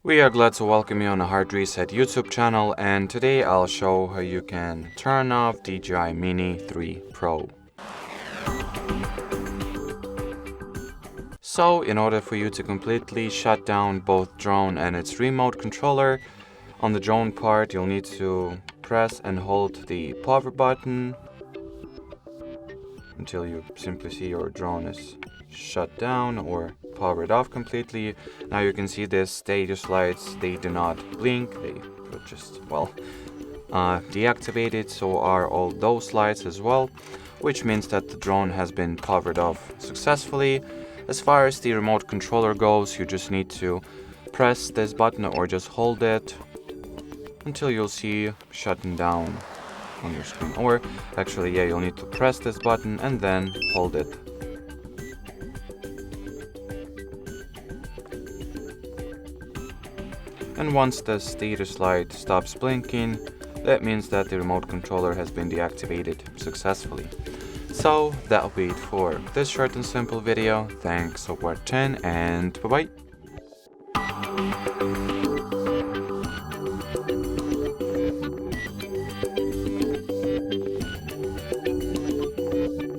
We are glad to welcome you on the Hard Reset YouTube channel, and today I'll show how you can turn off DJI Mini 3 Pro. So, in order for you to completely shut down both drone and its remote controller, on the drone part you'll need to press and hold the power button until you simply see your drone is shut down or powered off completely. Now you can see this status lights, they do not blink, they will just, deactivated. So are all those lights as well, which means that the drone has been powered off successfully. As far as the remote controller goes, you just need to press this button or just hold it until you'll see shutting down on your screen. Or actually, yeah, you'll need to press this button and then hold it. And once the status light stops blinking, that means that the remote controller has been deactivated successfully. So that'll be it for this short and simple video. Thanks for watching and bye bye.